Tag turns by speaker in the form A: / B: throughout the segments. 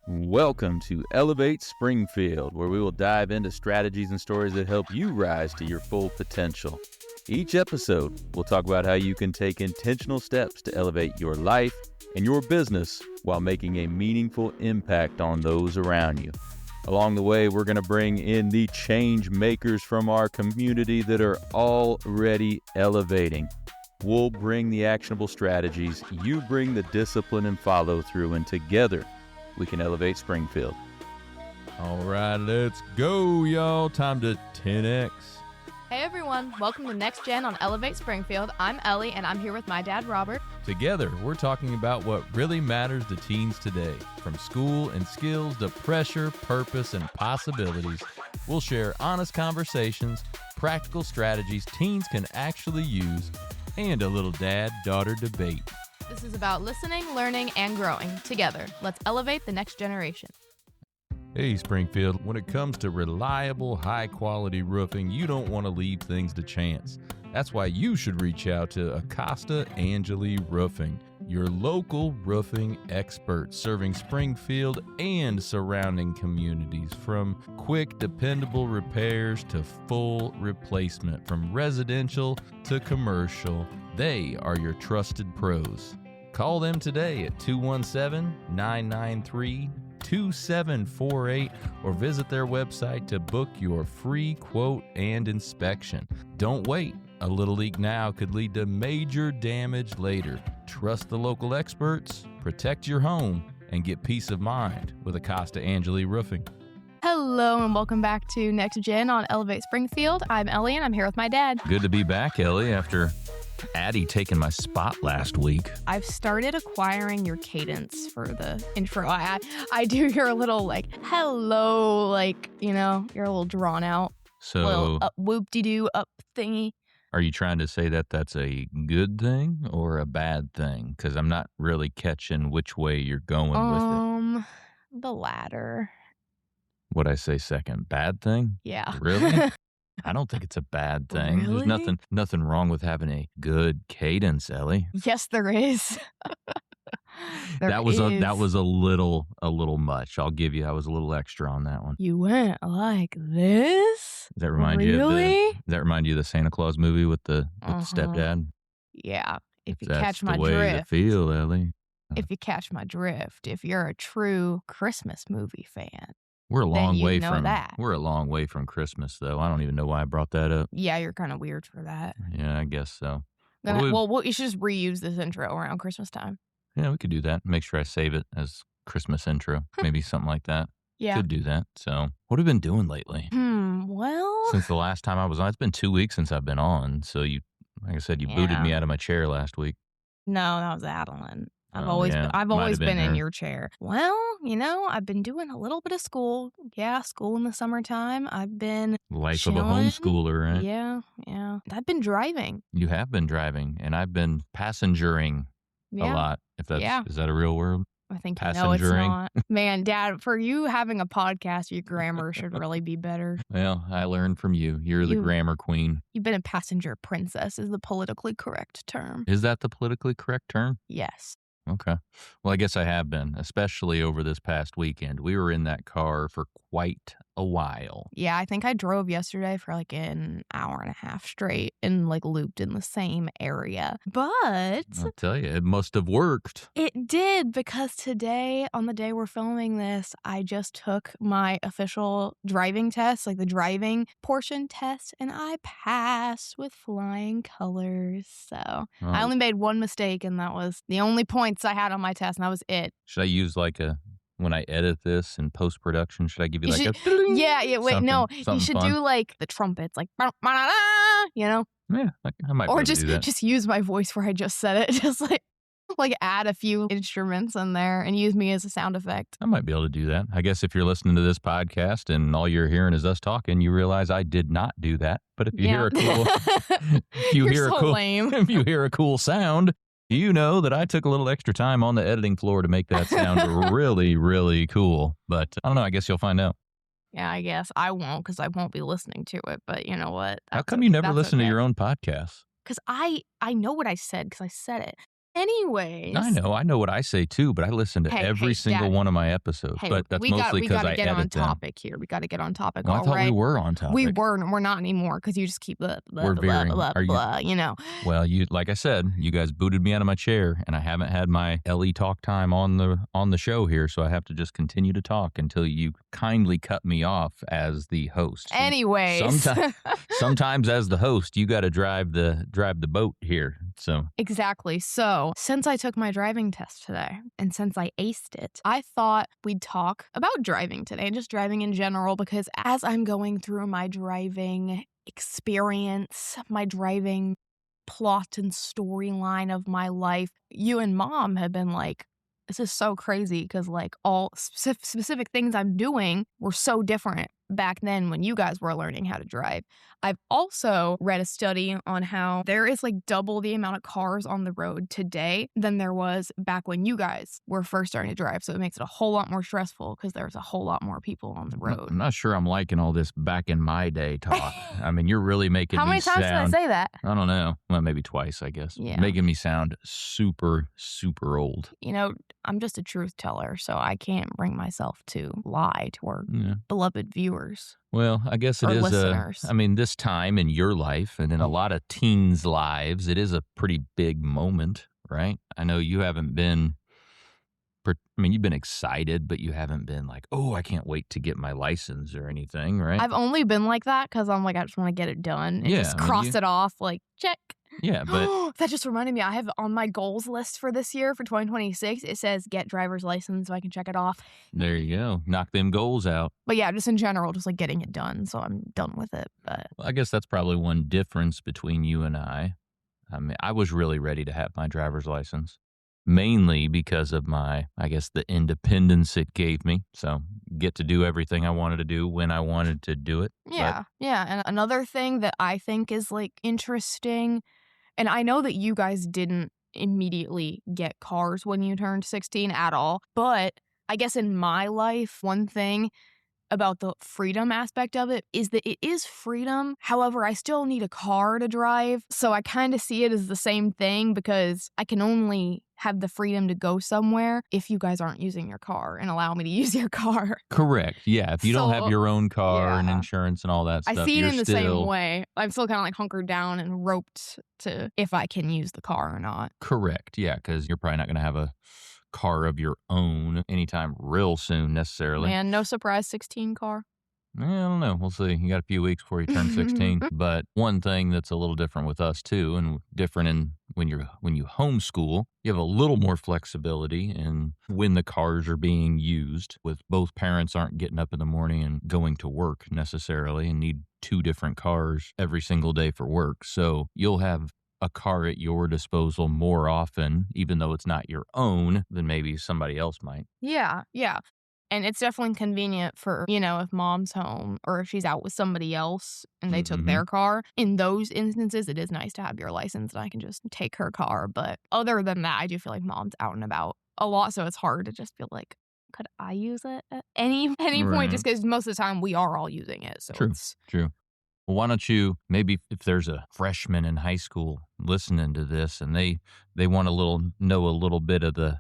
A: Welcome to Elevate Springfield, where we will dive into strategies and stories that help you rise to your full potential. Each episode, we'll talk about how you can take intentional steps to elevate your life and your business while making a meaningful impact on those around you. Along the way, we're going to bring in the change makers from our community that are already elevating. We'll bring the actionable strategies, you bring the discipline and follow through, and together, we can elevate Springfield.
B: All right, let's go, y'all. Time to 10X.
C: Hey everyone, welcome to NextGen on Elevate Springfield. I'm Ellie and I'm here with my dad, Robert.
B: Together, we're talking about what really matters to teens today. From school and skills to pressure, purpose, and possibilities, we'll share honest conversations, practical strategies teens can actually use, and a little dad-daughter debate.
C: This is about listening, learning, and growing. Together, let's elevate the next generation.
B: Hey, Springfield, when it comes to reliable, high-quality roofing, you don't want to leave things to chance. That's why you should reach out to Acosta Angeli Roofing, your local roofing expert serving Springfield and surrounding communities. From quick, dependable repairs to full replacement, from residential to commercial, they are your trusted pros. Call them today at 217-993-2748 or visit their website to book your free quote and inspection. Don't wait. A little leak now could lead to major damage later. Trust the local experts, protect your home, and get peace of mind with Acosta Angeli Roofing.
C: Hello and welcome back to NextGen on Elevate Springfield. I'm Ellie and I'm here with my dad.
B: Good to be back, Ellie, after Addie taking my spot last week.
C: I've started acquiring your cadence for the intro. I do your little hello, you're a little drawn out.
B: So,
C: little whoop-de-doo up thingy.
B: Are you trying to say that that's a good thing or a bad thing? Because I'm not really catching which way you're going with it.
C: The latter.
B: What'd I say second? Bad thing?
C: Yeah.
B: Really? I don't think it's a bad thing.
C: Really?
B: There's nothing wrong with having a good cadence, Ellie.
C: Yes, there is.
B: That was a little much. I'll give you. I was a little extra on that one.
C: You went like this?
B: Does that remind you of the Santa Claus movie with the stepdad?
C: Yeah. If you
B: That's
C: catch my
B: the way to
C: drift.
B: feel, Ellie.
C: If you catch my drift, if you're a true Christmas movie fan.
B: We're a long way from Christmas, though. I don't even know why I brought that up.
C: Yeah, you're kind of weird for that.
B: Yeah, I guess so.
C: You should just reuse this intro around Christmas time.
B: Yeah, we could do that. Make sure I save it as Christmas intro. Maybe something like that.
C: Yeah.
B: Could do that. So, what have you been doing lately?
C: Well,
B: Since the last time I was on, it's been 2 weeks since I've been on. So like I said, you booted me out of my chair last week.
C: No, that was Adeline. I've
B: Oh,
C: always
B: yeah.
C: been in
B: her.
C: your chair. Well, I've been doing a little bit of school. Yeah, school in the summertime. I've been
B: Life of a
C: chilling.
B: homeschooler, right?
C: Yeah. I've been driving.
B: You have been driving, and I've been passengering a lot. Is that a real word?
C: I think it's not. Man, Dad, for you having a podcast, your grammar should really be better.
B: Well, I learned from you. You're the grammar queen.
C: You've been a passenger princess is the politically correct term.
B: Is that the politically correct term?
C: Yes.
B: Okay. Well, I guess I have been, especially over this past weekend. We were in that car for quite a while.
C: Yeah, I think I drove yesterday for an hour and a half straight and looped in the same area. But
B: I'll tell you, it must have worked.
C: It did, because today, on the day we're filming this, I just took my official driving test, the driving portion test, and I passed with flying colors. So I only made one mistake, and that was the only points I had on my test, and that was it.
B: Should I use when I edit this in post-production, should I give you a
C: Yeah, wait, no. You should
B: fun?
C: do the trumpets,
B: Yeah, I might be
C: Or
B: able to do that.
C: just use my voice where I just said it. Just add a few instruments in there and use me as a sound effect.
B: I might be able to do that. I guess if you're listening to this podcast and all you're hearing is us talking, you realize I did not do that. But if you hear a cool,
C: lame.
B: if you hear a cool sound, you know that I took a little extra time on the editing floor to make that sound really, really cool. But I don't know. I guess you'll find out.
C: Yeah, I guess I won't, because I won't be listening to it. But you know what?
B: How come you never listen to your own podcasts?
C: Because I know what I said, because I said it. Anyways.
B: I know what I say too, but I listen to every single
C: Daddy.
B: one of my episodes.
C: Hey,
B: but that's
C: we
B: mostly because
C: gotta
B: I
C: get on
B: edit them.
C: topic here. We gotta get on topic.
B: Well, I
C: all
B: thought we
C: right?
B: were on topic.
C: We weren't. We're not anymore because you just keep blah, blah,
B: We're
C: blah,
B: veering.
C: blah,
B: Are you-
C: blah, you know.
B: Well, like I said, you guys booted me out of my chair, and I haven't had my Ellie talk time on the show here, so I have to just continue to talk until you kindly cut me off as the host.
C: Anyways.
B: Sometimes as the host, you got to drive the boat here. So
C: Exactly. So, since I took my driving test today and since I aced it, I thought we'd talk about driving today and just driving in general because as I'm going through my driving experience, my driving plot and storyline of my life, you and Mom have been like, this is so crazy because like all specific things I'm doing were so different back then when you guys were learning how to drive. I've also read a study on how there is like double the amount of cars on the road today than there was back when you guys were first starting to drive. So it makes it a whole lot more stressful because there's a whole lot more people on the road.
B: I'm not sure I'm liking all this back in my day talk. I mean, you're really making
C: How
B: me
C: many times did I say that?
B: I don't know. Well, maybe twice, I guess.
C: Yeah.
B: Making me sound super, super old.
C: You know, I'm just a truth teller, so I can't bring myself to lie to our beloved viewers.
B: Well, I guess it is
C: listeners.
B: this time in your life and in a lot of teens' lives, it is a pretty big moment, right? I know you haven't been, you've been excited, but you haven't been like, oh, I can't wait to get my license or anything, right?
C: I've only been like that because I'm like, I just want to get it done and just cross it off, like, check.
B: Yeah, but
C: that just reminded me, I have on my goals list for this year, for 2026, it says get driver's license so I can check it off.
B: There you go. Knock them goals out.
C: But yeah, just in general, just like getting it done. So I'm done with it. But
B: well, I guess that's probably one difference between you and I. I mean, I was really ready to have my driver's license, mainly because of the independence it gave me. So get to do everything I wanted to do when I wanted to do it.
C: Yeah. And another thing that I think is like interesting, and I know that you guys didn't immediately get cars when you turned 16 at all, but I guess in my life, one thing about the freedom aspect of it is that it is freedom. However, I still need a car to drive. So I kind of see it as the same thing because I can only have the freedom to go somewhere if you guys aren't using your car and allow me to use your car.
B: Correct. Yeah. If you don't have your own car and insurance and all that stuff,
C: I see it in the same way. I'm still kind of like hunkered down and roped to if I can use the car or not.
B: Correct. Yeah. Because you're probably not going to have a car of your own anytime real soon necessarily.
C: And no surprise 16 car.
B: I don't know. We'll see. You got a few weeks before you turn 16. But one thing that's a little different with us too, and different in when you homeschool, you have a little more flexibility in when the cars are being used. With both parents aren't getting up in the morning and going to work necessarily, and need two different cars every single day for work. So you'll have a car at your disposal more often, even though it's not your own, than maybe somebody else might.
C: Yeah. And it's definitely convenient for, if mom's home or if she's out with somebody else and they took their car. In those instances, it is nice to have your license and I can just take her car. But other than that, I do feel like mom's out and about a lot. So it's hard to just feel like, could I use it at any point? Just because most of the time we are all using it. So
B: True. Well, why don't you, maybe if there's a freshman in high school listening to this and they want to know a little bit of the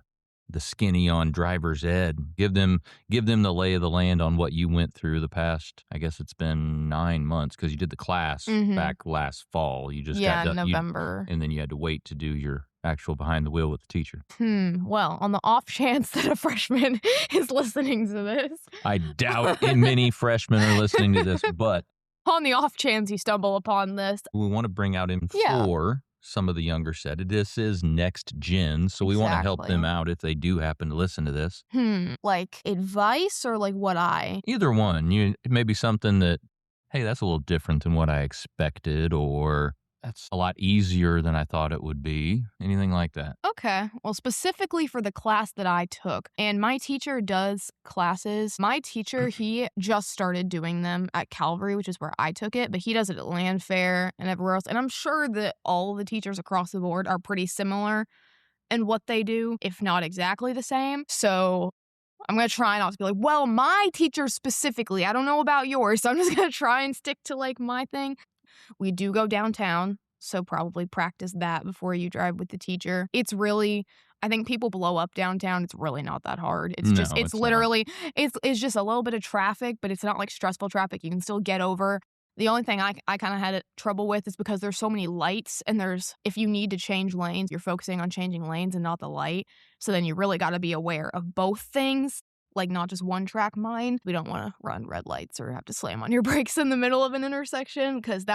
B: skinny on driver's ed, give them the lay of the land on what you went through the past, I guess it's been 9 months because you did the class back last fall. You just got done,
C: November.
B: and then you had to wait to do your actual behind the wheel with the teacher.
C: Well, on the off chance that a freshman is listening to this.
B: I doubt many freshmen are listening to this, but
C: on the off chance you stumble upon this,
B: we want to bring out for some of the younger set. This is NextGen, so we want to help them out if they do happen to listen to this.
C: Like advice or like what
B: Either one. Maybe something that, hey, that's a little different than what I expected, or that's a lot easier than I thought it would be. Anything like that.
C: Okay. Well, specifically for the class that I took, and my teacher does classes. My teacher, he just started doing them at Calvary, which is where I took it, but he does it at Land Fair and everywhere else. And I'm sure that all the teachers across the board are pretty similar in what they do, if not exactly the same. So I'm going to try not to be like, well, my teacher specifically, I don't know about yours, so I'm just going to try and stick to like my thing. We do go downtown, So probably practice that before you drive with the teacher. It's really, I think people blow up downtown. It's really not that hard. It's
B: No,
C: just, it's
B: it's not.
C: literally, it's just a little bit of traffic, but it's not like stressful traffic. You can still get over. The only thing I kind of had trouble with is because there's so many lights, and if you need to change lanes, you're focusing on changing lanes and not the light. So then you really got to be aware of both things, like not just one track mind. We don't want to run red lights or have to slam on your brakes in the middle of an intersection because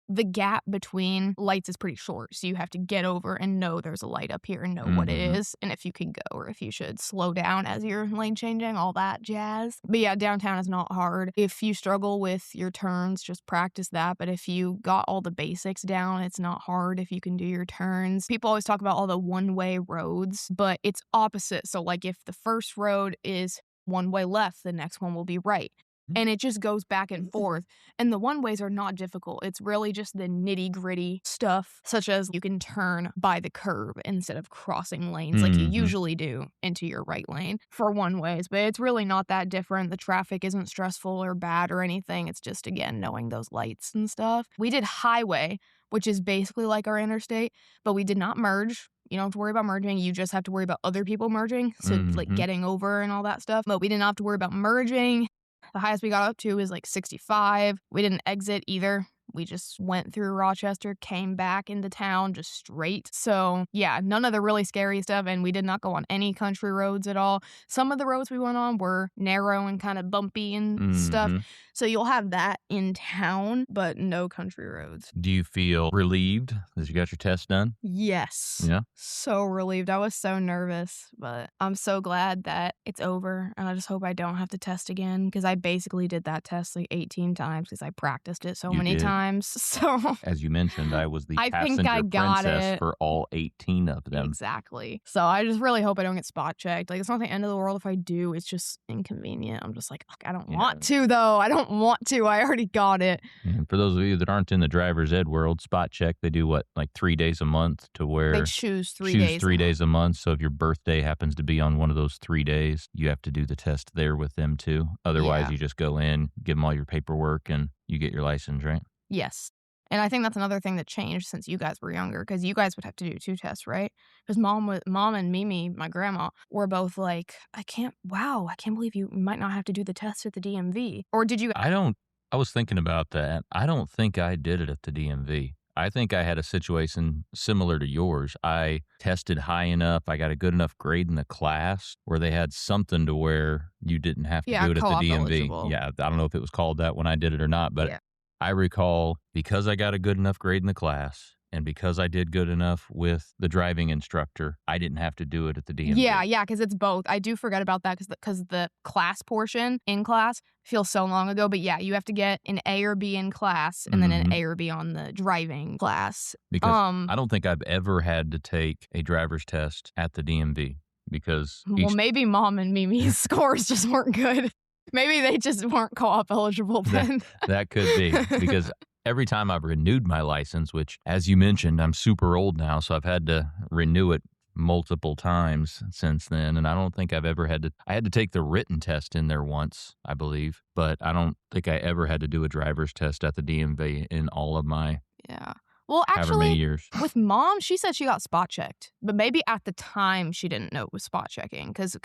C: the gap between lights is pretty short. So you have to get over and know there's a light up here and know what it is and if you can go or if you should slow down as you're lane changing, all that jazz. But yeah, downtown is not hard. If you struggle with your turns, just practice that. But if you got all the basics down, it's not hard if you can do your turns. People always talk about all the one-way roads, but it's opposite. So like if the first road is one way left, the next one will be right. And it just goes back and forth. And the one-ways are not difficult. It's really just the nitty-gritty stuff, such as you can turn by the curb instead of crossing lanes like you usually do into your right lane for one-ways. But it's really not that different. The traffic isn't stressful or bad or anything. It's just, again, knowing those lights and stuff. We did highway, which is basically like our interstate, but we did not merge. You don't have to worry about merging. You just have to worry about other people merging. So like getting over and all that stuff. But we didn't have to worry about merging. The highest we got up to is like 65. We didn't exit either. We just went through Rochester, came back into town just straight. So yeah, none of the really scary stuff. And we did not go on any country roads at all. Some of the roads we went on were narrow and kind of bumpy and stuff. So you'll have that in town, but no country roads.
B: Do you feel relieved that you got your test done?
C: Yes.
B: Yeah.
C: So relieved. I was so nervous, but I'm so glad that it's over. And I just hope I don't have to test again because I basically did that test like 18 times because I practiced it so many times. So
B: as you mentioned, I was the
C: I
B: passenger
C: think I got
B: princess
C: it.
B: for all 18 of them.
C: Exactly. So I just really hope I don't get spot checked. Like, it's not the end of the world if I do. It's just inconvenient. I'm just like, I don't want to, though. I don't want to. I already got it.
B: And for those of you that aren't in the driver's ed world, spot check, they do what, like 3 days a month to where
C: they choose 3
B: days a month. So if your birthday happens to be on one of those 3 days, you have to do the test there with them too. Otherwise, you just go in, give them all your paperwork, and you get your license, right?
C: Yes. And I think that's another thing that changed since you guys were younger, because you guys would have to do 2 tests, right? Because mom and Mimi, my grandma, were both like, I can't believe you might not have to do the test at the DMV. Or did you?
B: I was thinking about that. I don't think I did it at the DMV. I think I had a situation similar to yours. I tested high enough. I got a good enough grade in the class where they had something to where you didn't have to do it at the DMV.
C: Eligible.
B: Yeah, I don't know if it was called that when I did it or not, but I recall because I got a good enough grade in the class and because I did good enough with the driving instructor, I didn't have to do it at the DMV.
C: Yeah, because it's both. I do forget about that because the class portion in class feels so long ago. But yeah, you have to get an A or B in class and then an A or B on the driving class.
B: Because I don't think I've ever had to take a driver's test at the DMV because...
C: maybe Mom and Mimi's scores just weren't good. Maybe they just weren't co-op eligible then.
B: That could be, because every time I've renewed my license, which, as you mentioned, I'm super old now, so I've had to renew it multiple times since then, and I don't think I've ever had to... I had to take the written test in there once, I believe, but I don't think I ever had to do a driver's test at the DMV in all of my...
C: Yeah. Well, actually,
B: many years.
C: With Mom, she said she got spot checked, but maybe at the time she didn't know it was spot checking because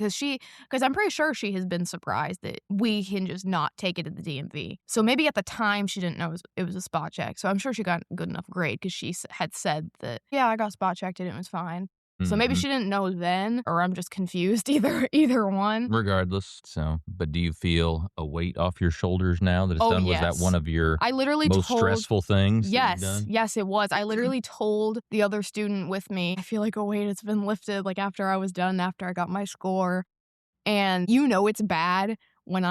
C: I'm pretty sure she has been surprised that we can just not take it at the DMV. So maybe at the time she didn't know it was a spot check. So I'm sure she got a good enough grade because she had said that, yeah, I got spot checked and it was fine. So maybe she didn't know then, or I'm just confused, either one.
B: Regardless, but do you feel a weight off your shoulders now that it's done?
C: Yes.
B: Was that one of your most stressful things?
C: Yes, it was. I literally told the other student with me, I feel like a weight has been lifted, like after I was done, after I got my score. And it's bad when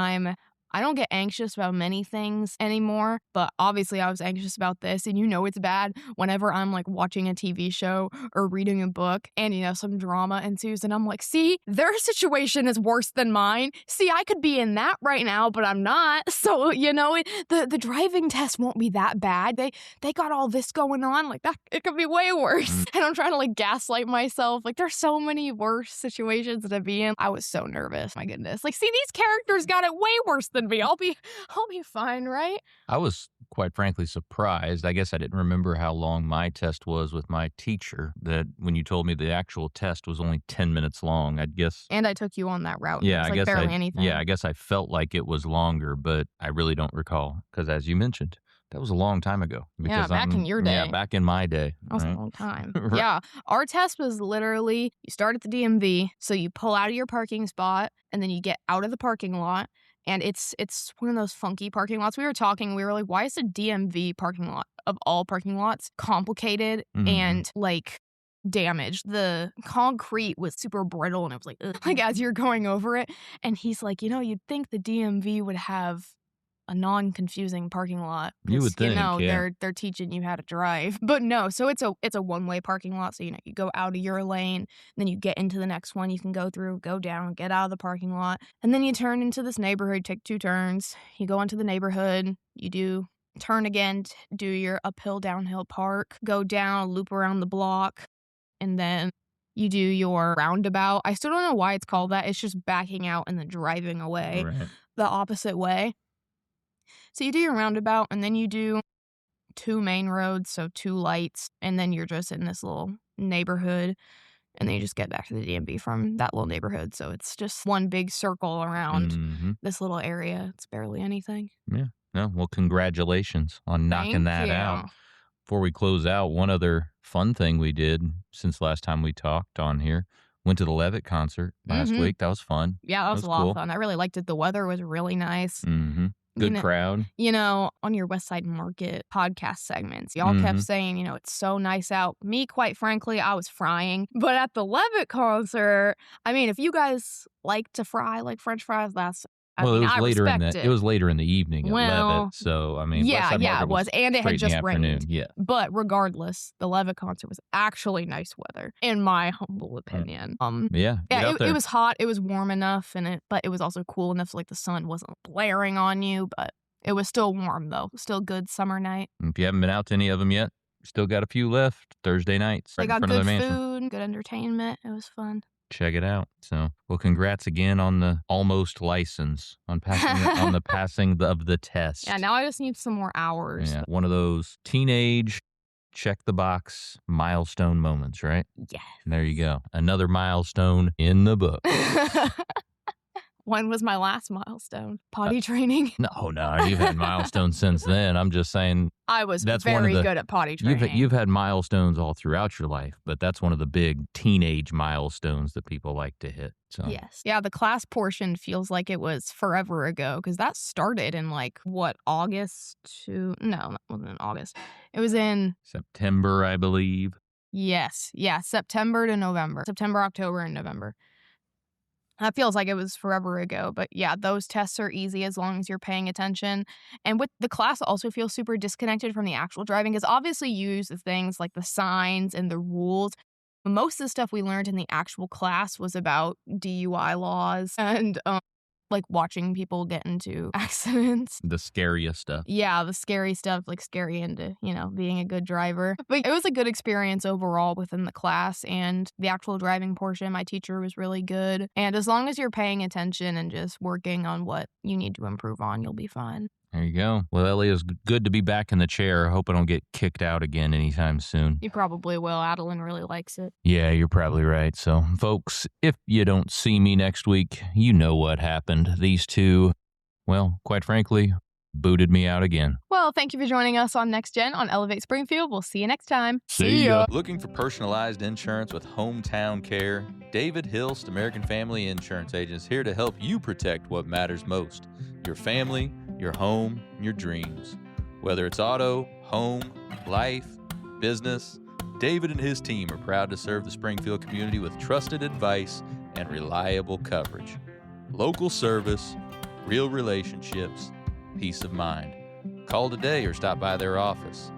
C: I don't get anxious about many things anymore, but obviously I was anxious about this, and it's bad whenever I'm like watching a TV show or reading a book and some drama ensues and I'm like, see, their situation is worse than mine. See, I could be in that right now, but I'm not. So, the driving test won't be that bad. They got all this going on, like that, it could be way worse. And I'm trying to like gaslight myself. Like there's so many worse situations to be in. I was so nervous. My goodness. Like, see, these characters got it way worse than me. I'll be fine, right?
B: I was quite frankly, surprised. I guess I didn't remember how long my test was with my teacher, that when you told me the actual test was only 10 minutes long, I'd guess.
C: And I took you on that route.
B: Yeah,
C: It's
B: I
C: like
B: guess
C: barely anything.
B: I guess I felt like it was longer, but I really don't recall because, as you mentioned, that was a long time ago.
C: Yeah,
B: Because
C: back in your
B: Yeah,
C: day.
B: back in my day.
C: That was a
B: right?
C: long time.
B: Right.
C: Yeah. Our test was literally you start at the DMV, so you pull out of your parking spot and then you get out of the parking lot. And it's one of those funky parking lots. We were like, why is the DMV parking lot of all parking lots complicated and like damaged? The concrete was super brittle and it was like, ugh, like as you're going over it. And he's like, you'd think the DMV would have a non-confusing parking lot.
B: You would think, yeah.
C: They're teaching you how to drive. But no, so it's a one-way parking lot. So, you go out of your lane, then you get into the next one. You can go through, go down, get out of the parking lot. And then you turn into this neighborhood, take 2 turns. You go into the neighborhood, you do turn again, do your uphill, downhill park, go down, loop around the block, and then you do your roundabout. I still don't know why it's called that. It's just backing out and then driving away the opposite way. So you do your roundabout, and then you do 2 main roads, so 2 lights, and then you're just in this little neighborhood, and then you just get back to the DMV from that little neighborhood. So it's just one big circle around this little area. It's barely anything.
B: Yeah. No, well, congratulations on knocking that out. Before we close out, one other fun thing we did since last time we talked on here, went to the Levitt concert last week. That was fun.
C: Yeah, that was a lot of fun. I really liked it. The weather was really nice.
B: Good crowd.
C: On your West Side Market podcast segments, y'all kept saying, it's so nice out. Me, quite frankly, I was frying. But at the Levitt concert, if you guys like to fry like French fries, it
B: was later in the evening at Levitt. So,
C: it was. And it had just rained.
B: Yeah.
C: But regardless, the Levitt concert was actually nice weather, in my humble opinion.
B: It
C: was hot. It was warm enough, but it was also cool enough so like the sun wasn't blaring on you. But it was still warm, though. Still a good summer night.
B: If you haven't been out to any of them yet, still got a few left. Thursday nights.
C: They got
B: in front
C: good
B: of the
C: food, good entertainment. It was fun.
B: Check it out. So, well, congrats again on the almost license, on passing the passing of the test.
C: Yeah, now I just need some more hours.
B: Yeah, one of those teenage check the box milestone moments, right?
C: Yeah.
B: There you go. Another milestone in the book.
C: When was my last milestone? Potty training?
B: No, you've had milestones since then. I'm just saying.
C: I was very good at potty training.
B: You've had milestones all throughout your life, but that's one of the big teenage milestones that people like to hit. So.
C: Yes. Yeah, the class portion feels like it was forever ago because that started in August to... No, that wasn't in August. It was in...
B: September, I believe.
C: Yes. Yeah, September to November. September, October, and November. That feels like it was forever ago, but yeah, those tests are easy as long as you're paying attention. And with the class also feels super disconnected from the actual driving because obviously you use the things like the signs and the rules. But most of the stuff we learned in the actual class was about DUI laws and watching people get into accidents.
B: The scariest stuff.
C: Yeah, the scary stuff, scary into, being a good driver. But it was a good experience overall within the class and the actual driving portion. My teacher was really good. And as long as you're paying attention and just working on what you need to improve on, you'll be fine.
B: There you go. Well, Ellie, it's good to be back in the chair. I hope I don't get kicked out again anytime soon.
C: You probably will. Adeline really likes it.
B: Yeah, you're probably right. So, folks, if you don't see me next week, you know what happened. These two, well, quite frankly, booted me out again.
C: Well, thank you for joining us on NextGen on Elevate Springfield. We'll see you next time.
B: See ya.
A: Looking for personalized insurance with hometown care? David Hilst, American Family Insurance Agent, is here to help you protect what matters most. Your family, your home, and your dreams. Whether it's auto, home, life, business, David and his team are proud to serve the Springfield community with trusted advice and reliable coverage. Local service, real relationships, peace of mind. Call today or stop by their office.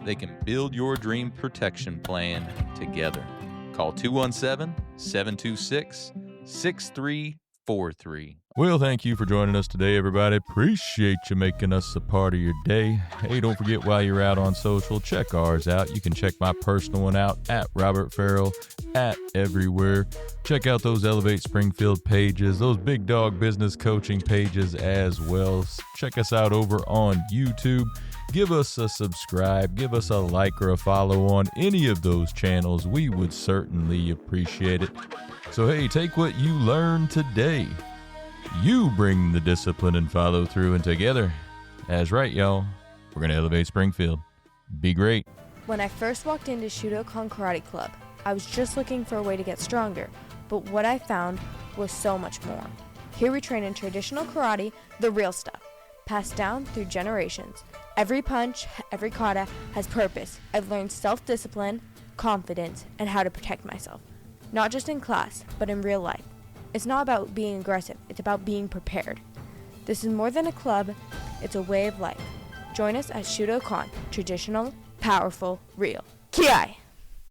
A: They can build your dream protection plan together. Call 217-726-6355 4-3.
B: Well, thank you for joining us today, everybody. Appreciate you making us a part of your day. Hey, don't forget, while you're out on social, check ours out. You can check my personal one out at Robert Ferriell, at everywhere. Check out those Elevate Springfield pages, those Big Dog Business Coaching pages as well. Check us out over on YouTube. Give us a subscribe, give us a like or a follow on any of those channels. We would certainly appreciate it. So hey, take what you learned today. You bring the discipline and follow through, and together, that's right, y'all, we're going to elevate Springfield. Be great.
D: When I first walked into Shudokan Karate Club, I was just looking for a way to get stronger, but what I found was so much more. Here we train in traditional karate, the real stuff, passed down through generations. Every punch, every kata has purpose. I've learned self-discipline, confidence, and how to protect myself. Not just in class, but in real life. It's not about being aggressive, it's about being prepared. This is more than a club, it's a way of life. Join us at Shudokan, traditional, powerful, real. Ki-ai!